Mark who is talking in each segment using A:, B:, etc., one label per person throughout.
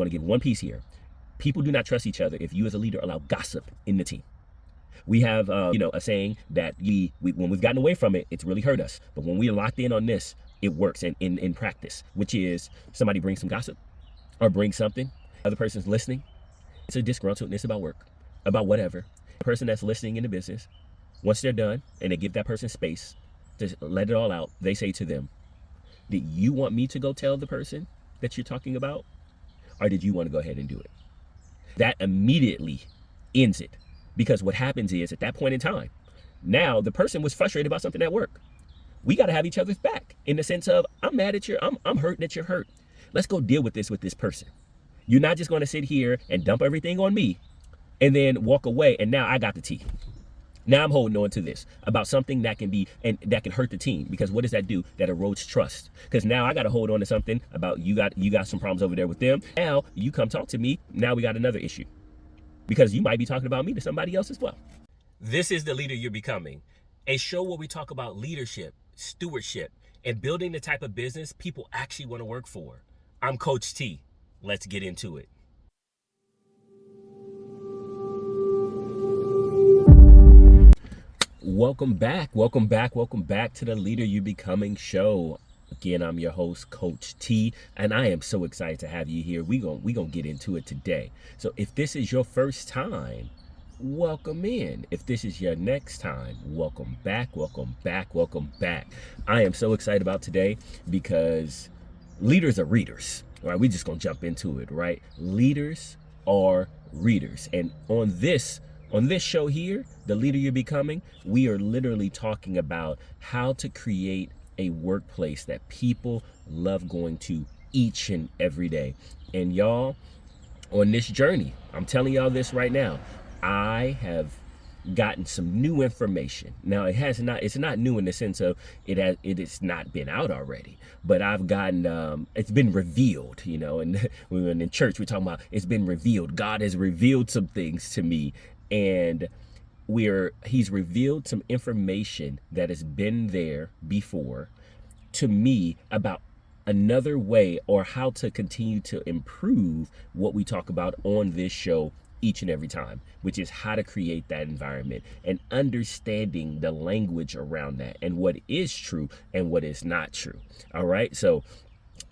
A: I want to give one piece here. People do not trust each other if you as a leader allow gossip in the team. We have, a saying that when we've gotten away from it, it's really hurt us. But when we're locked in on this, it works in practice, which is somebody brings some gossip or brings something. Other person's listening. It's a disgruntledness about work, about whatever. The person that's listening in the business, once they're done and they give that person space to let it all out, they say to them, did you want me to go tell the person that you're talking about? Or did you want to go ahead and do it? That immediately ends it. Because what happens is at that point in time, now the person was frustrated about something at work. We got to have each other's back in the sense of, I'm mad at you. I'm hurt that you're hurt. Let's go deal with this person. You're not just going to sit here and dump everything on me and then walk away. And now I got the tea. Now I'm holding on to this about something that can hurt the team, because what does that do? That erodes trust. Because now I got to hold on to something about you got some problems over there with them. Now you come talk to me. Now we got another issue, because you might be talking about me to somebody else as well. This is The Leader You're Becoming, a show where we talk about leadership, stewardship, and building the type of business people actually want to work for. I'm Coach T. Let's get into it. Welcome back to The Leader You're Becoming show. Again, I'm your host, Coach T, and I am so excited to have you here. We gonna get into it today. So if this is your first time, welcome in. If this is your next time, welcome back. I am so excited about today because leaders are readers. All right, we just gonna jump into it, right? Leaders are readers. And on this show here, The Leader You're Becoming, we are literally talking about how to create a workplace that people love going to each and every day. And y'all, on this journey, I'm telling y'all this right now, I have gotten some new information. Now it's not new in the sense of it has not been out already, but I've gotten it's been revealed, and when we were in church, we're talking about it's been revealed. God has revealed some things to me, and he's revealed some information that has been there before to me about another way, or how to continue to improve what we talk about on this show each and every time, which is how to create that environment and understanding the language around that and what is true and what is not true. All right, so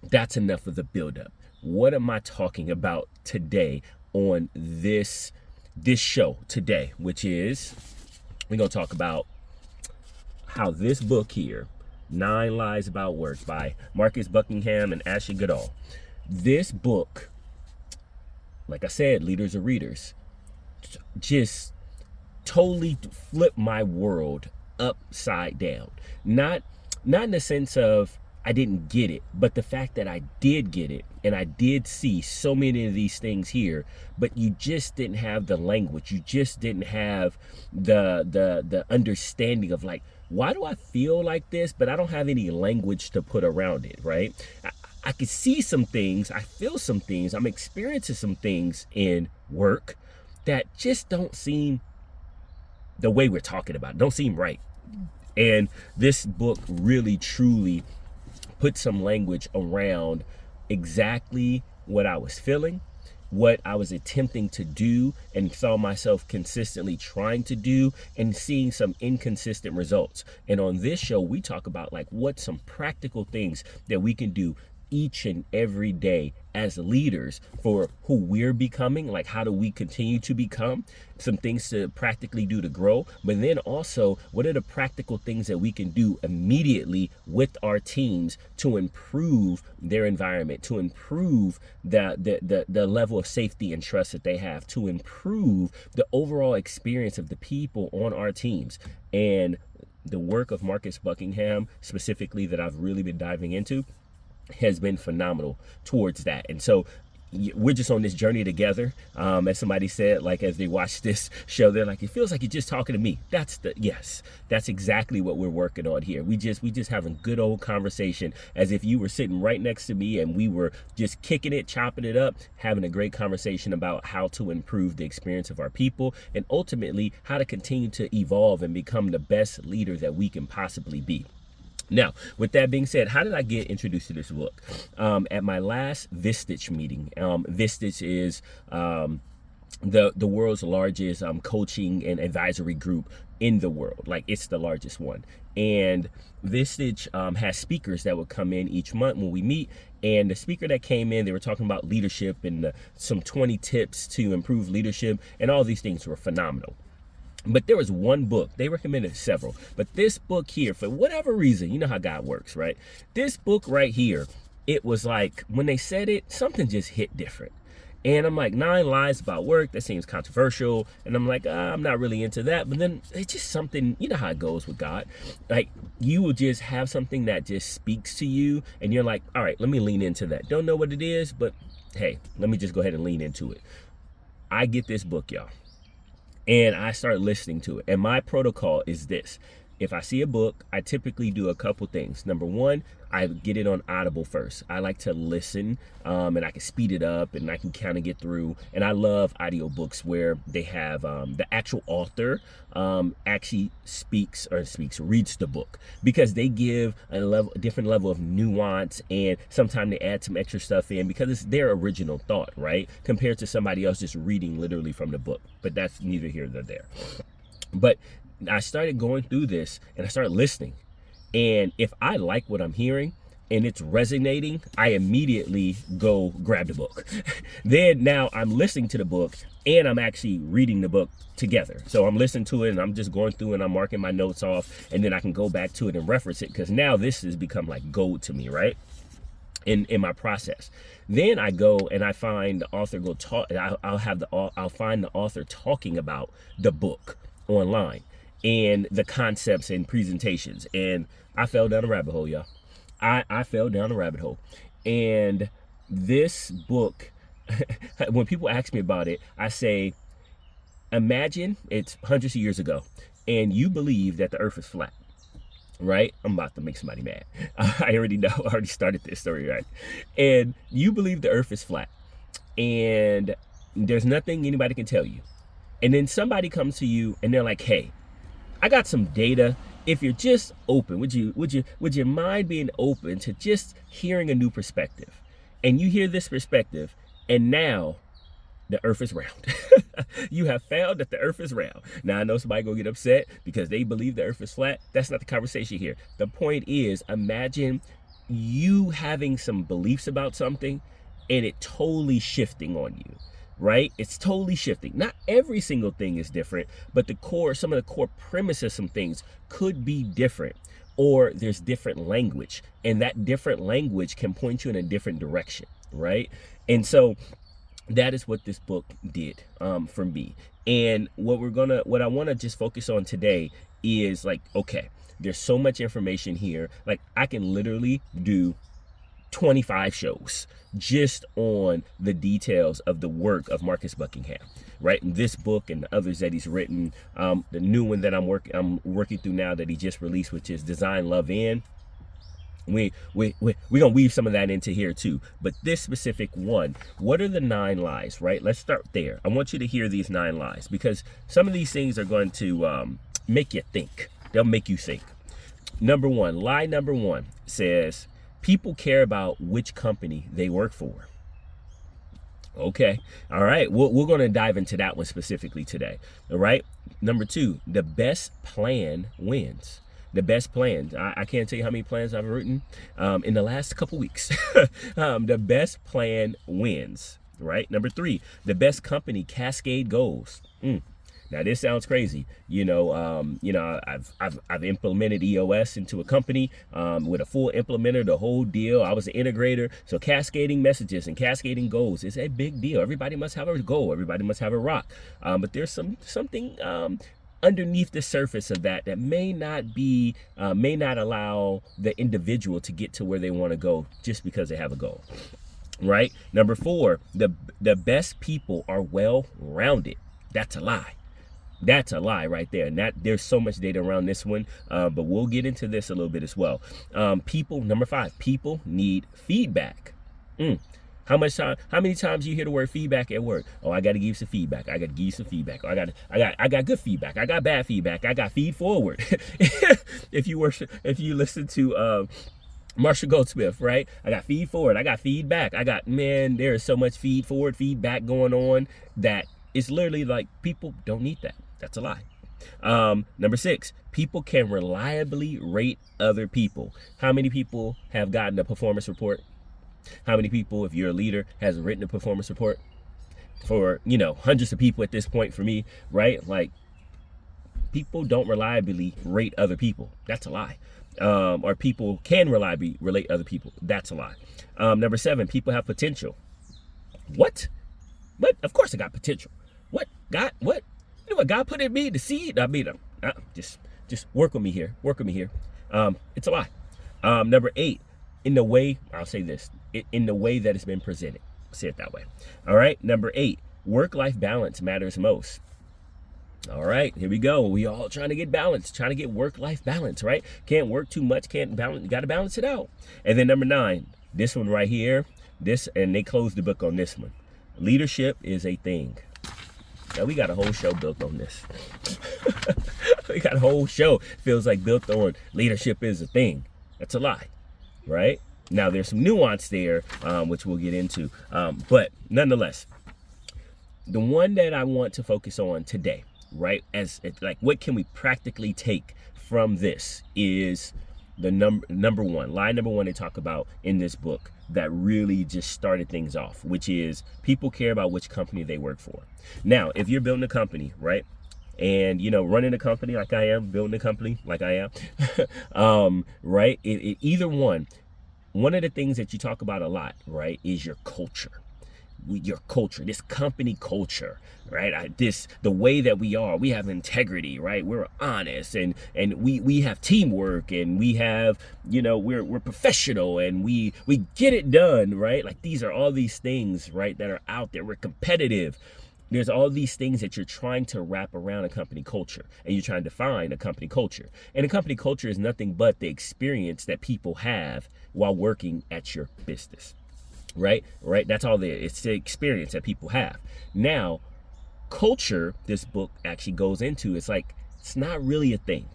A: that's enough of the buildup. What am I talking about today on this show today, which is we're going to talk about how this book here, 9 Lies About Work by Marcus Buckingham and Ashley Goodall. This book, like I said, leaders are readers, just totally flipped my world upside down. Not in the sense of I didn't get it, but the fact that I did get it, and I did see so many of these things here, but you just didn't have the language. You just didn't have the understanding of, like, why do I feel like this, but I don't have any language to put around it, right? I can see some things, I feel some things, I'm experiencing some things in work that just don't seem the way we're talking about it, don't seem right. And this book really, truly put some language around exactly what I was feeling, what I was attempting to do, and saw myself consistently trying to do and seeing some inconsistent results. And on this show, we talk about, like, what some practical things that we can do each and every day as leaders for who we're becoming. Like, how do we continue to become, some things to practically do to grow, but then also what are the practical things that we can do immediately with our teams to improve their environment, to improve the level of safety and trust that they have, to improve the overall experience of the people on our teams. And the work of Marcus Buckingham specifically that I've really been diving into has been phenomenal towards that. And so we're just on this journey together. As somebody said, like, as they watch this show, they're like, it feels like you're just talking to me. Yes, that's exactly what we're working on here. We just having good old conversation, as if you were sitting right next to me and we were just kicking it, chopping it up, having a great conversation about how to improve the experience of our people, and ultimately how to continue to evolve and become the best leader that we can possibly be. Now, with that being said, how did I get introduced to this book? At my last Vistage meeting. Vistage is the world's largest coaching and advisory group in the world. Like, it's the largest one. And Vistage has speakers that would come in each month when we meet. And the speaker that came in, they were talking about leadership and some 20 tips to improve leadership, and all these things were phenomenal. But there was one book, they recommended several, but this book here, for whatever reason, you know how God works, right? This book right here, it was like, when they said it, something just hit different. And I'm like, 9 lies about work, that seems controversial. And I'm like, I'm not really into that. But then it's just something, you know how it goes with God. Like, you will just have something that just speaks to you, and you're like, all right, let me lean into that. Don't know what it is, but hey, let me just go ahead and lean into it. I get this book, y'all. And I start listening to it. And my protocol is this. If I see a book, I typically do a couple things. Number one, I get it on Audible first. I like to listen, and I can speed it up, and I can kind of get through. And I love audiobooks where they have the actual author actually reads the book, because they give a different level of nuance, and sometimes they add some extra stuff in because it's their original thought, right? Compared to somebody else just reading literally from the book. But that's neither here nor there. But I started going through this, and I started listening. And if I like what I'm hearing and it's resonating, I immediately go grab the book. Then now I'm listening to the book, and I'm actually reading the book together. So I'm listening to it, and I'm just going through, and I'm marking my notes off, and then I can go back to it and reference it, because now this has become like gold to me, right? In my process. Then I go and I find the author I'll find the author talking about the book online and the concepts and presentations. And I fell down a rabbit hole, y'all. I fell down a rabbit hole. And this book, when people ask me about it, I say, imagine it's hundreds of years ago, and you believe that the earth is flat, right? I'm about to make somebody mad. I already know. I already started this story, right? And you believe the earth is flat, and there's nothing anybody can tell you. And then somebody comes to you, and they're like, hey, I got some data. If you're just open, would you mind being open to just hearing a new perspective? And you hear this perspective, and now the earth is round. You have found that the earth is round. Now, I know somebody gonna get upset because they believe the earth is flat. That's not the conversation here. The point is, imagine you having some beliefs about something and it totally shifting on you, right? It's totally shifting. Not every single thing is different, but some of the core premises, some things could be different, or there's different language, and that different language can point you in a different direction, right? And so that is what this book did for me. And what I want to just focus on today is, like, okay, there's so much information here. Like, I can literally do 25 shows just on the details of the work of Marcus Buckingham, right? And this book and the others that he's written, the new one that I'm working through now that he just released, which is Design, Love, In. We're gonna weave some of that into here too. But this specific one, what are the 9 lies, right? Let's start there. I want you to hear these 9 lies, because some of these things are going to make you think. They'll make you think. Number 1, lie number 1 says, people care about which company they work for. Okay. All right. We're going to dive into that one specifically today. All right. Number 2, the best plan wins. The best plan. I can't tell you how many plans I've written in the last couple weeks. The best plan wins. Right. Number 3, the best company cascade goals. Now this sounds crazy. I've implemented EOS into a company with a full implementer, the whole deal. I was an integrator. So cascading messages and cascading goals is a big deal. Everybody must have a goal. Everybody must have a rock. But there's something underneath the surface of that may not allow the individual to get to where they want to go just because they have a goal. Right. Number 4, the best people are well-rounded. That's a lie. That's a lie right there. And there's so much data around this one, but we'll get into this a little bit as well. Number 5, people need feedback. How many times you hear the word feedback at work? Oh, I got to give you some feedback. I got to give you some feedback. Oh, I got good feedback. I got bad feedback. I got feed forward. If you listen to Marshall Goldsmith, right? I got feed forward. I got feedback. Man, there is so much feed forward, feedback going on that it's literally like people don't need that. That's a lie. Number 6, people can reliably rate other people. How many people have gotten a performance report? How many people, if you're a leader, has written a performance report? For, hundreds of people at this point for me, right? Like, people don't reliably rate other people. That's a lie. Or people can reliably relate other people. That's a lie. Number 7, people have potential. What? Of course I got potential. What? God, what? You know what God put in me, the seed? I mean, just work with me here. Work with me here. It's a lie. Number 8, in the way, I'll say this, in the way that it's been presented. Say it that way. All right. Number 8, work-life balance matters most. All right, here we go. We all trying to get balance, trying to get work-life balance, right? Can't work too much, can't balance, got to balance it out. And then number 9, this one right here, and they closed the book on this one. Leadership is a thing. Now, we got a whole show built on this. We got a whole show, feels like built on leadership is a thing. That's a lie, right? Now, there's some nuance there, which we'll get into. But nonetheless, the one that I want to focus on today, right, as like what can we practically take from this is the number one lie number one they talk about in this book that really just started things off, which is people care about which company they work for. Now, if you're building a company, right, and running a company like I am, building a company like I am, right, either one of the things that you talk about a lot, right, is your culture. Your culture, this company culture, right? The way that we have integrity, right? We're honest, and we have teamwork, and we have, we're professional, and we get it done, right? Like, these are all these things, right, that are out there. We're competitive. There's all these things that you're trying to wrap around a company culture, and you're trying to define a company culture. And a company culture is nothing but the experience that people have while working at your business. Right. That's all there. It's the experience that people have. Now, culture, this book actually goes into, it's not really a thing.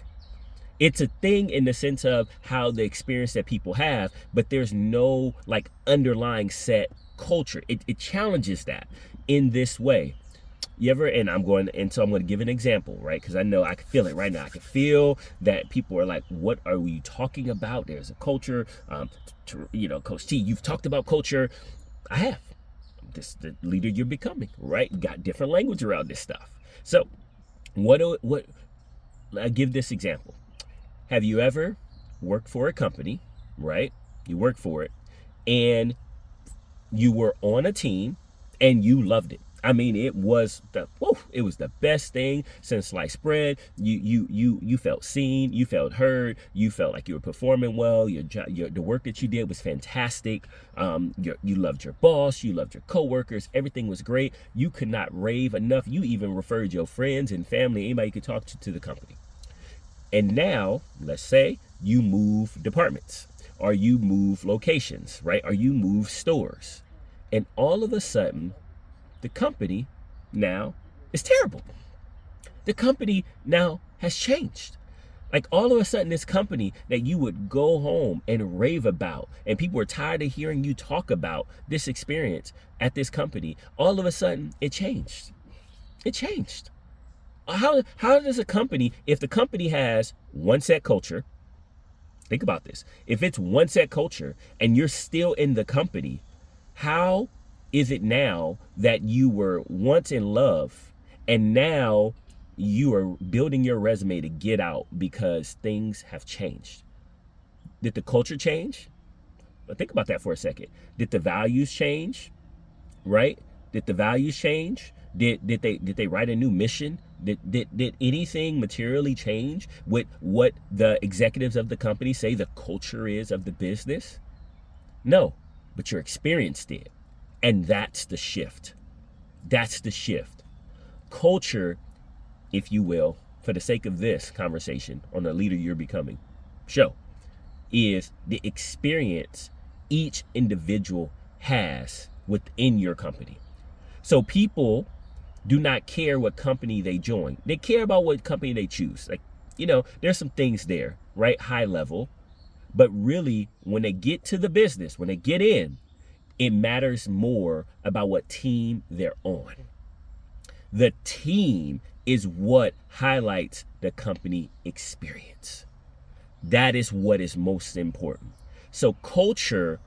A: It's a thing in the sense of how the experience that people have, but there's no underlying set culture. It challenges that in this way. I'm going to give an example, right? Because I know I can feel it right now. I can feel that people are like, what are you talking about? There's a culture. Coach T, you've talked about culture. I have. This the leader you're becoming, right? You got different language around this stuff. So what I give this example. Have you ever worked for a company, right? You work for it, and you were on a team and you loved it. I mean, it was the best thing since sliced bread. You felt seen, you felt heard, you felt like you were performing well. The work that you did was fantastic. You loved your boss, you loved your coworkers. Everything was great. You could not rave enough. You even referred your friends and family, anybody you could talk to the company. And now, let's say you move departments, or you move locations, right? Or you move stores, and all of a sudden, the company now is terrible. The company now has changed. Like, all of a sudden, this company that you would go home and rave about, and people were tired of hearing you talk about this experience at this company, all of a sudden, it changed. It changed. How does a company, if the company has one set culture, think about this, if it's one set culture and you're still in the company, how is it now that you were once in love and now you are building your resume to get out because things have changed? Did the culture change? But think about that for a second. Did the values change? Right? Did the values change? Did they write a new mission? Did anything materially change with what the executives of the company say the culture is of the business? No, but your experience did. And that's the shift. That's the shift. Culture, if you will, for the sake of this conversation on the leader you're becoming show, is the experience each individual has within your company. So people do not care what company they join. They care about what company they choose. Like, there's some things there, right? High level. But really, when they get to the business, when they get in, it matters more about what team they're on. The team is what highlights the company experience. That is what is most important. So culture,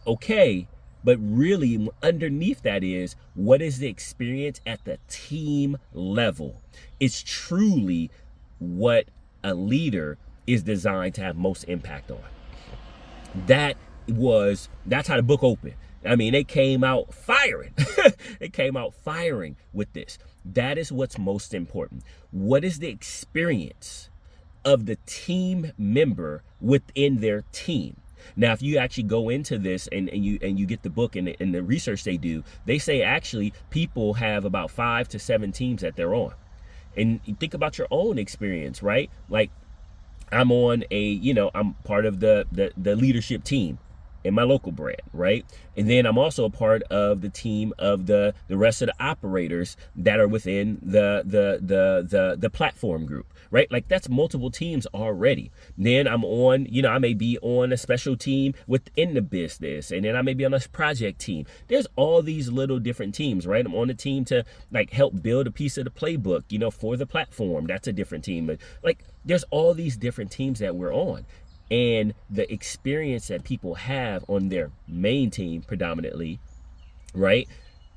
A: okay, but really underneath that is, what is the experience at the team level? It's truly what a leader is designed to have most impact on. That's how the book opened. I mean, they came out firing. They came out firing with this. That is what's most important. What is the experience of the team member within their team? Now, if you actually go into this and you get the book and the research they do, they say actually people have about 5 to 7 teams that they're on. And you think about your own experience, right? Like, I'm on I'm part of the leadership team in my local brand, right? And then I'm also a part of the team of the rest of the operators that are within the platform group, right? Like, that's multiple teams already. Then I'm on, I may be on a special team within the business, and then I may be on a project team. There's all these little different teams, right? I'm on a team to like help build a piece of the playbook, for the platform. That's a different team. Like, there's all these different teams that we're on. And the experience that people have on their main team predominantly, right?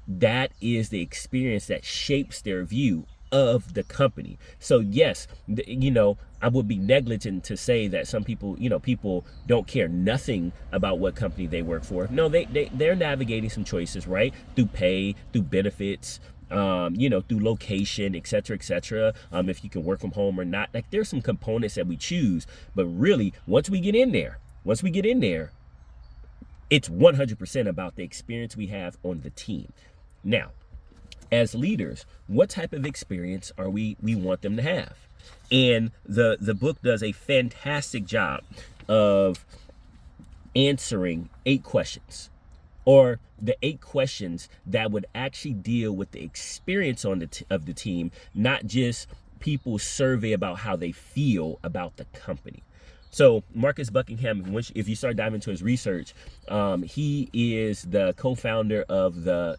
A: That is the experience that shapes their view of the company. So yes, I would be negligent to say that some people, people don't care nothing about what company they work for. No, they're navigating some choices, right? Through pay, through benefits, through location, et cetera, if you can work from home or not. Like, there's some components that we choose, but really, once we get in there, it's 100% about the experience we have on the team. Now, as leaders, what type of experience are we want them to have? And the book does a fantastic job of answering 8 questions, or the 8 questions that would actually deal with the experience of the team, not just people's survey about how they feel about the company. So Marcus Buckingham, if you start diving into his research, he is the co-founder of the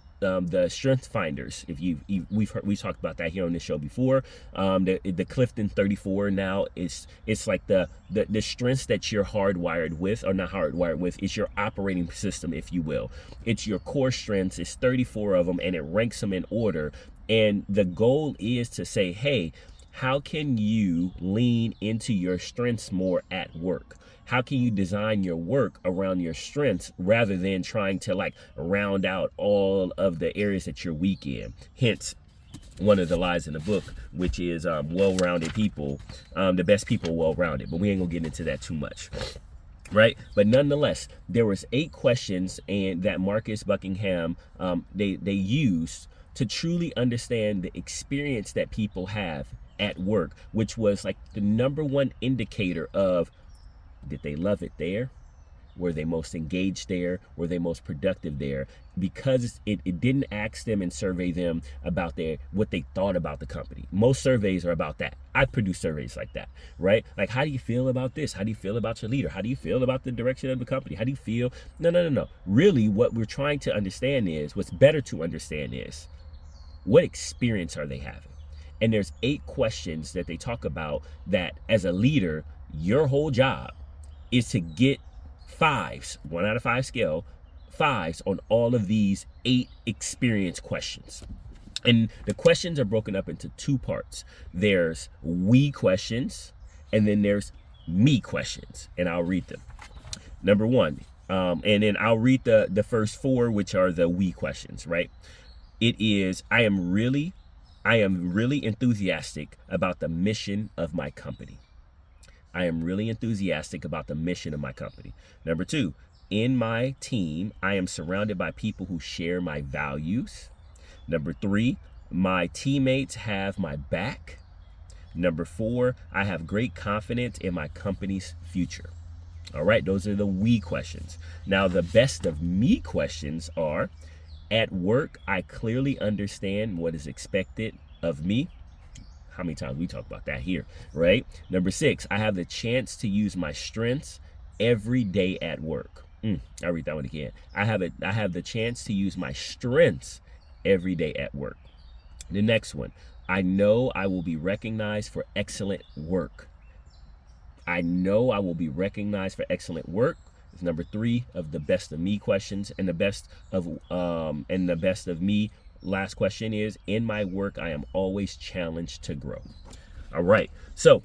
A: Strength Finders. We've talked about that here on this show before. The Clifton 34 now it's like the strengths that you're hardwired with, or not hardwired with. It's your operating system, if you will. It's your core strengths. It's 34 of them, and it ranks them in order. And the goal is to say, hey, how can you lean into your strengths more at work? How can you design your work around your strengths rather than trying to like round out all of the areas that you're weak in? Hence, one of the lies in the book, which is well-rounded people, the best people well-rounded. But we ain't gonna get into that too much, right? But nonetheless, there was 8 questions and that Marcus Buckingham they used to truly understand the experience that people have at work, which was like the number one indicator of, did they love it there? Were they most engaged there? Were they most productive there? Because it didn't ask them and survey them about what they thought about the company. Most surveys are about that. I produce surveys like that, right? Like, how do you feel about this? How do you feel about your leader? How do you feel about the direction of the company? How do you feel? No. Really, what we're trying to understand is, what's better to understand is, what experience are they having? And there's 8 questions that they talk about that as a leader, your whole job is to get 5s, 1 out of 5 scale, 5s on all of these 8 experience questions. And the questions are broken up into 2 parts. There's we questions, and then there's me questions. And I'll read them. Number 1, and then I'll read the first 4, which are the we questions, right? It is, I am really enthusiastic about the mission of my company. I am really enthusiastic about the mission of my company. Number 2, in my team, I am surrounded by people who share my values. Number 3, my teammates have my back. Number 4, I have great confidence in my company's future. All right, those are the we questions. Now, the best of me questions are: at work, I clearly understand what is expected of me. How many times we talk about that here, right? Number 6, I have the chance to use my strengths every day at work. I'll read that one again. I have the chance to use my strengths every day at work. The next one, I know I will be recognized for excellent work. I know I will be recognized for excellent work. It's number 3 of the best of me questions. And the best of me last question is: in my work, I am always challenged to grow. All right. So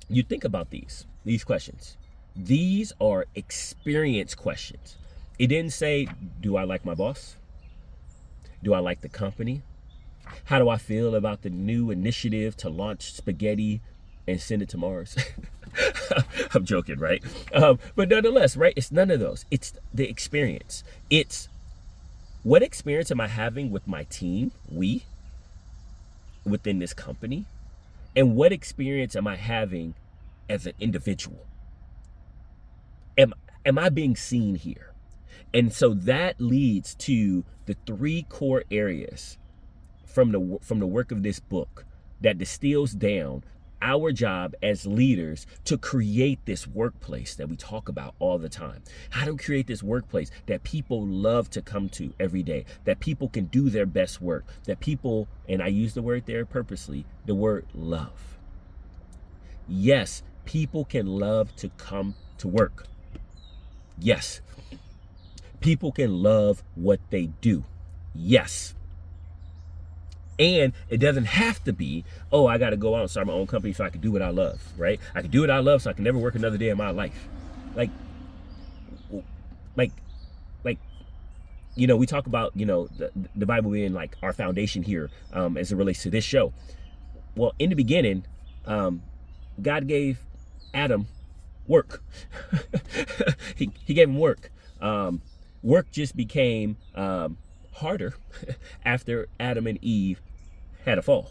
A: you think about these questions. These are experience questions. It didn't say, do I like my boss? Do I like the company? How do I feel about the new initiative to launch spaghetti and send it to Mars? I'm joking, right? But nonetheless, right? It's none of those. It's the experience. It's what experience am I having with my team, within this company? And what experience am I having as an individual? Am I being seen here? And so that leads to the 3 core areas from the work of this book that distills down our job as leaders to create this workplace that we talk about all the time. How to create this workplace that people love to come to every day, that people can do their best work, that people, and I use the word there purposely, the word love. Yes, people can love to come to work. Yes, people can love what they do. Yes. And it doesn't have to be, oh, I got to go out and start my own company so I can do what I love, right? I can do what I love so I can never work another day in my life. Like, we talk about, the Bible being like our foundation here as it relates to this show. Well, in the beginning, God gave Adam work. he gave him work. Work just became harder after Adam and Eve had a fall.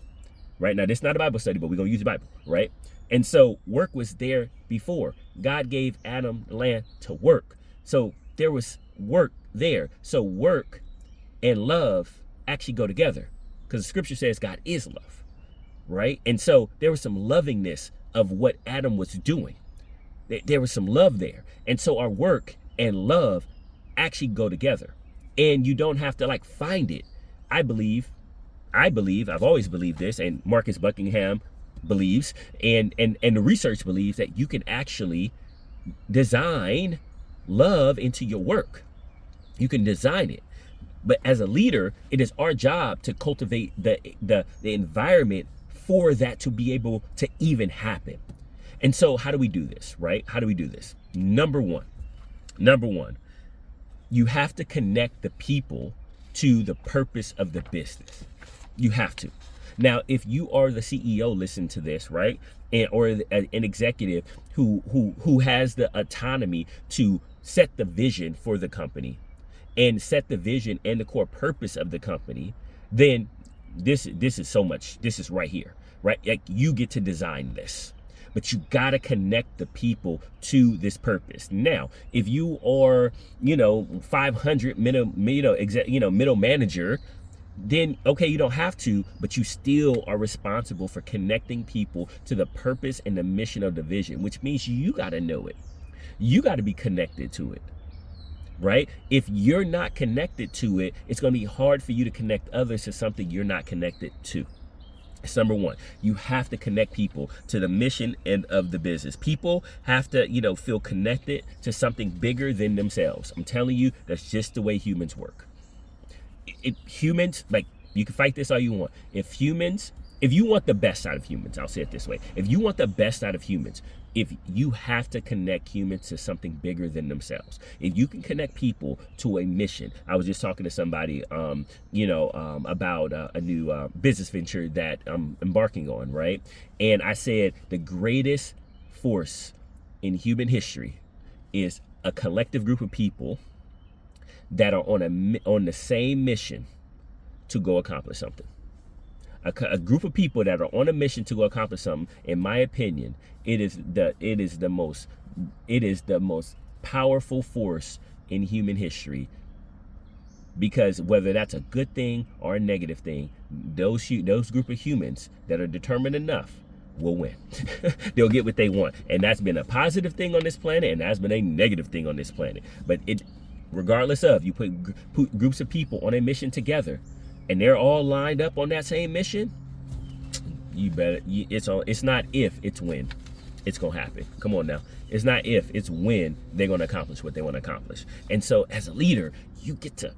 A: Right now, this is not a Bible study, but we're gonna use the Bible, right? And so work was there before. God gave Adam the land to work. So there was work there. So work and love actually go together, because the scripture says God is love, right? And so there was some lovingness of what Adam was doing. There was some love there. And so our work and love actually go together. And you don't have to find it. I believe, I've always believed this, and Marcus Buckingham believes, and the research believes that you can actually design love into your work. You can design it. But as a leader, it is our job to cultivate the environment for that to be able to even happen. And so how do we do this, right? How do we do this? Number one, you have to connect the people to the purpose of the business. You have to. Now, if you are the CEO, listen to this, right? Or an executive who has the autonomy to set the vision for the company and set the vision and the core purpose of the company, then this is right here, right? Like, you get to design this. But you got to connect the people to this purpose. Now, if you are, 500 middle manager, then okay, you don't have to, but you still are responsible for connecting people to the purpose and the mission of the vision, which means you got to know it. You got to be connected to it, right? If you're not connected to it, it's going to be hard for you to connect others to something you're not connected to. It's number one. You have to connect people to the mission and of the business. People have to, feel connected to something bigger than themselves. I'm telling you, that's just the way humans work. Humans, you can fight this all you want. If you want the best out of humans, I'll say it this way. If you want the best out of humans, if you have to connect humans to something bigger than themselves. If you can connect people to a mission. I was just talking to somebody, about a new business venture that I'm embarking on, right? And I said the greatest force in human history is a collective group of people that are on the same mission to go accomplish something. a group of people that are on a mission to go accomplish something, in my opinion, it is the most powerful force in human history. Because whether that's a good thing or a negative thing, those group of humans that are determined enough will win. They'll get what they want. And that's been a positive thing on this planet, and that's been a negative thing on this planet. But regardless of, you put groups of people on a mission together, and they're all lined up on that same mission, it's not if, it's when it's gonna happen. Come on now. It's not if, it's when they're gonna accomplish what they want to accomplish. And so as a leader, you get to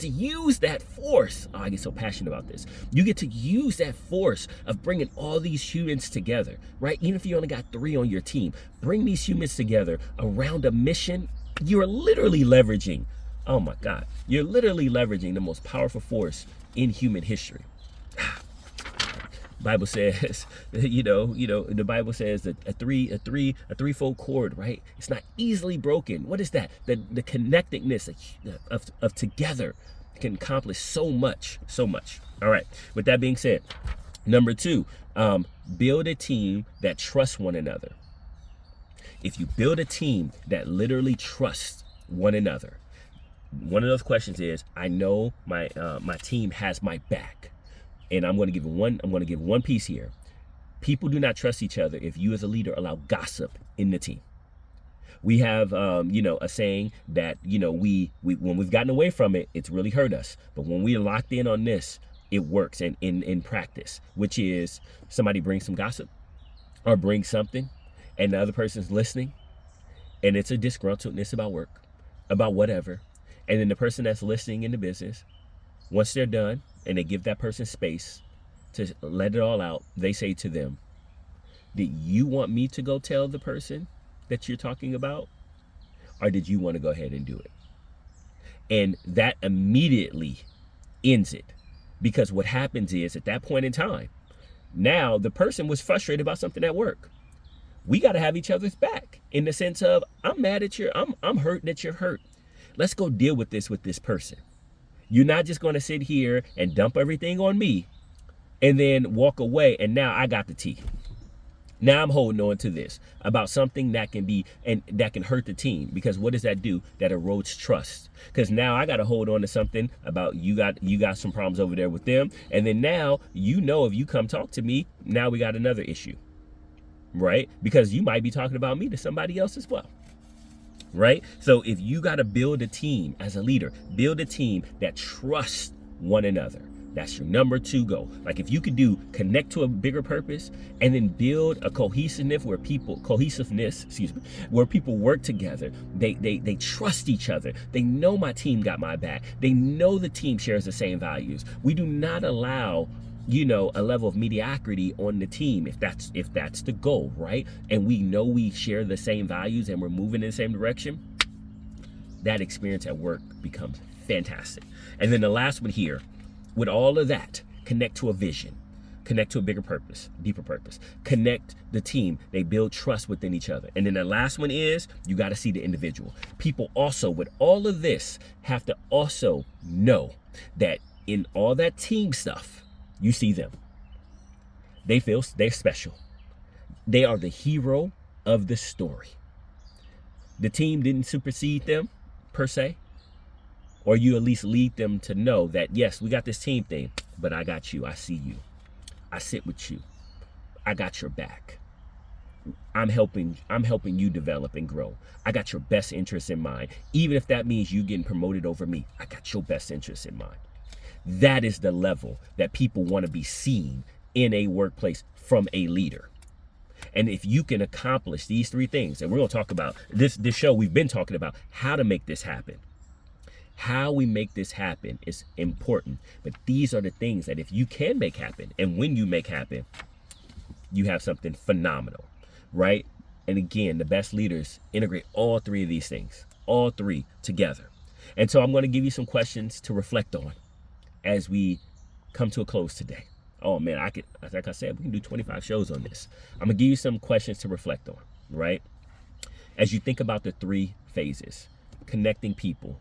A: use that force. Oh, I get so passionate about this. You get to use that force of bringing all these humans together, right? Even if you only got 3 on your team, bring these humans together around a mission. You're literally leveraging, oh my God, you're literally leveraging the most powerful force in human history. Bible says, the Bible says that a threefold cord, right? It's not easily broken. What is that? The connectedness of together can accomplish so much. All right. With that being said, number 2, build a team that trusts one another. If you build a team that literally trusts one another, one of those questions is, I know my team has my back. And I'm going to give one piece here. People do not trust each other if you as a leader allow gossip in the team. We have, a saying that, we when we've gotten away from it, it's really hurt us. But when we are locked in on this, it works in practice, which is somebody brings some gossip or brings something, and the other person's listening, and it's a disgruntledness about work, about whatever. And then the person that's listening in the business, once they're done, and they give that person space to let it all out, they say to them, did you want me to go tell the person that you're talking about? Or did you want to go ahead and do it? And that immediately ends it. Because what happens is, at that point in time, now the person was frustrated about something at work. We got to have each other's back in the sense of, I'm mad at I'm hurt that you're hurt. Let's go deal with this person. You're not just going to sit here and dump everything on me and then walk away, and now I got the tea. Now I'm holding on to this about something that can be, and that can hurt the team, because what does that do? That erodes trust. Because now I got to hold on to something about you got some problems over there with them, and then now if you come talk to me, now we got another issue, right? Because you might be talking about me to somebody else as well. Right? So if you got to build a team as a leader, build a team that trusts one another. That's your number 2 goal. Like, if you could connect to a bigger purpose, and then build a cohesiveness where people work together. They trust each other. They know my team got my back. They know the team shares the same values. We do not allow a level of mediocrity on the team, if that's the goal, right? And we know we share the same values and we're moving in the same direction. That experience at work becomes fantastic. And then the last one here, with all of that, connect to a vision, connect to a bigger purpose, deeper purpose, connect the team. They build trust within each other. And then the last one is, you got to see the individual. People also, with all of this, have to also know that in all that team stuff, you see them. They're special. They are the hero of the story. The team didn't supersede them, per se. Or you at least lead them to know that, yes, we got this team thing, but I got you. I see you. I sit with you. I got your back. I'm helping you develop and grow. I got your best interests in mind. Even if that means you getting promoted over me, I got your best interests in mind. That is the level that people want to be seen in a workplace from a leader. And if you can accomplish these 3 things, and we're going to talk about this show, we've been talking about how to make this happen. How we make this happen is important. But these are the things that if you can make happen, and when you make happen, you have something phenomenal, right? And again, the best leaders integrate all 3 of these things, all 3 together. And so I'm going to give you some questions to reflect on as we come to a close today. Oh man, like I said, we can do 25 shows on this. I'm gonna give you some questions to reflect on, right? As you think about the 3 phases, connecting people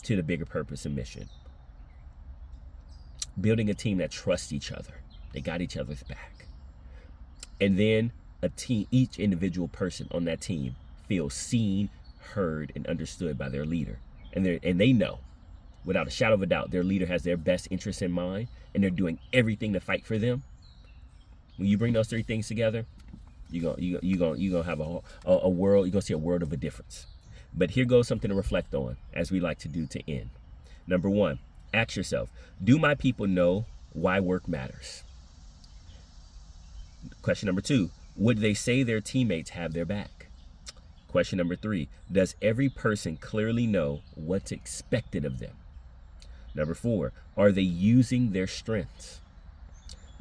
A: to the bigger purpose and mission. building a team that trusts each other. They got each other's back. And then a team, each individual person on that team feels seen, heard, and understood by their leader. And they know, without a shadow of a doubt, their leader has their best interests in mind, and they're doing everything to fight for them. When you bring those three things together, you're gonna have a world. You're gonna see a world of a difference. But here goes something to reflect on, as we like to do to end. Number one, ask yourself, do my people know why work matters? Question number two, would they say their teammates have their back? Question number three, does every person clearly know what's expected of them? Number four, are they using their strengths?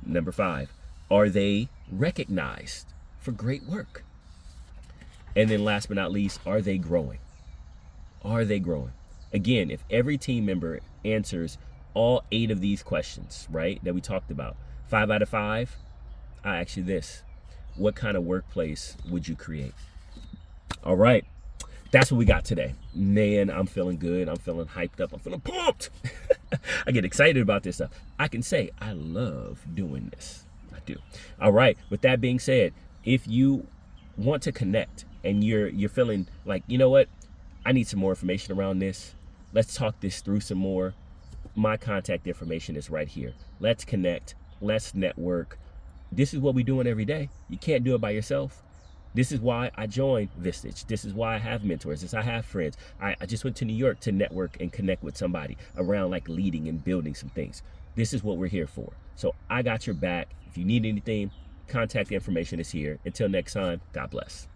A: Number five, are they recognized for great work? And then last but not least, are they growing? Are they growing? Again, if every team member answers all 8 of these questions, right, that we talked about, 5 out of 5, I ask you this: what kind of workplace would you create? All right, that's what we got today. Man, I'm feeling good. I'm feeling hyped up. I'm feeling pumped. I get excited about this stuff. I can say I love doing this. I do. All right, with that being said, if you want to connect and you're feeling like, you know what, I need some more information around this, let's talk this through some more, my contact information is right here. Let's connect. Let's network. This is what we're doing every day. You can't do it by yourself. This is why I joined Vistage. This is why I have mentors. This I have friends. I just went to New York to network and connect with somebody around like leading and building some things. This is what we're here for. So I got your back. If you need anything, contact information is here. Until next time, God bless.